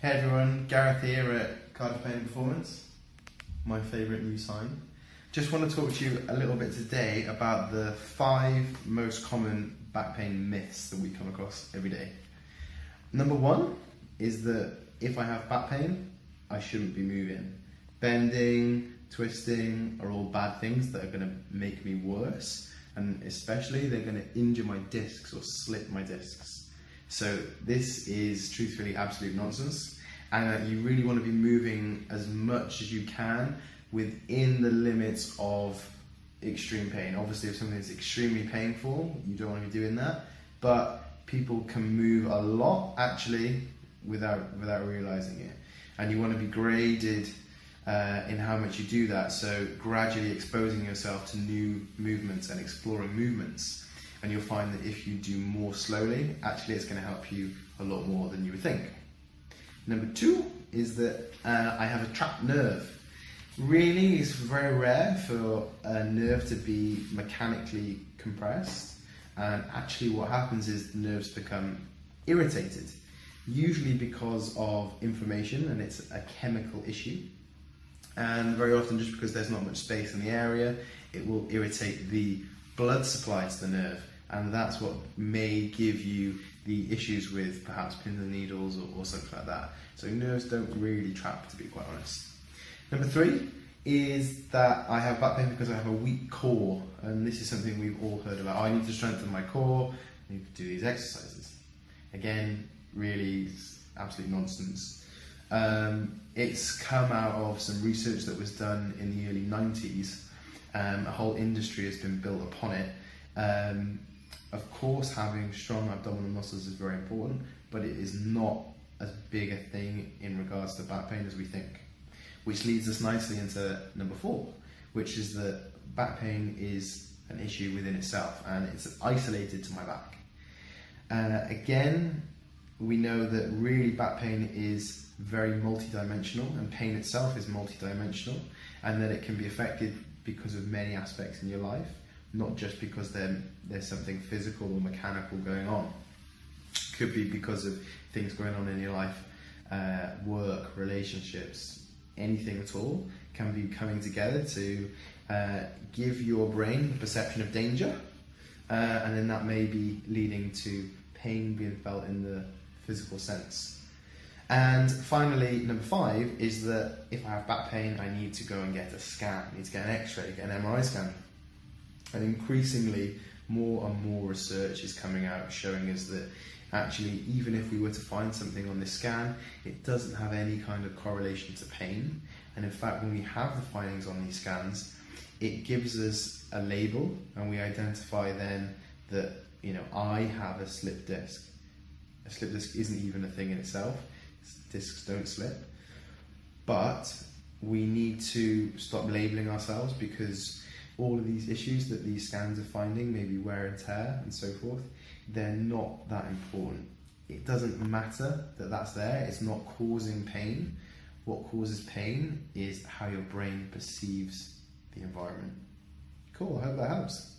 Hey everyone, Gareth here at Cardiff Pain Performance, my favourite new sign. Just want to talk to you a little bit today about the 5 most common back pain myths that we come across every day. Number 1 is that if I have back pain, I shouldn't be moving. Bending, twisting are all bad things that are going to make me worse, and especially they're going to injure my discs or slip my discs. So this is truthfully absolute nonsense, and you really want to be moving as much as you can within the limits of extreme pain. Obviously, if something is extremely painful, you don't want to be doing that, but people can move a lot actually without realizing it, and you want to be graded in how much you do that, so gradually exposing yourself to new movements and exploring movements. And you'll find that if you do more slowly, actually it's going to help you a lot more than you would think. Number 2 is that I have a trapped nerve. Really, it's very rare for a nerve to be mechanically compressed, and actually what happens is the nerves become irritated, usually because of inflammation, and it's a chemical issue. And very often, just because there's not much space in the area, it will irritate the blood supply to the nerve, and that's what may give you the issues with perhaps pins and needles or something like that. So nerves don't really trap, to be quite honest. Number 3 is that I have back pain because I have a weak core, and this is something we've all heard about. I need to strengthen my core, I need to do these exercises. Again, really absolute nonsense. It's come out of some research that was done in the early 90s. A whole industry has been built upon it. Of course, having strong abdominal muscles is very important, but it is not as big a thing in regards to back pain as we think. Which leads us nicely into number 4, which is that back pain is an issue within itself, and it's isolated to my back. Again, we know that really back pain is very multidimensional, and pain itself is multidimensional, and that it can be affected because of many aspects in your life, not just because there's something physical or mechanical going on. Could be because of things going on in your life, work, relationships, anything at all can be coming together to give your brain the perception of danger, and then that may be leading to pain being felt in the physical sense. And finally, number 5 is that if I have back pain, I need to go and get a scan. I need to get an X-ray, get an MRI scan. And increasingly, more and more research is coming out showing us that actually, even if we were to find something on this scan, it doesn't have any kind of correlation to pain. And in fact, when we have the findings on these scans, it gives us a label, and we identify then that, I have a slip disc. A slip disc isn't even a thing in itself. Discs don't slip, but we need to stop labeling ourselves, because all of these issues that these scans are finding, maybe wear and tear and so forth, they're not that important. It doesn't matter that that's there, it's not causing pain. What causes pain is how your brain perceives the environment. Cool, I hope that helps.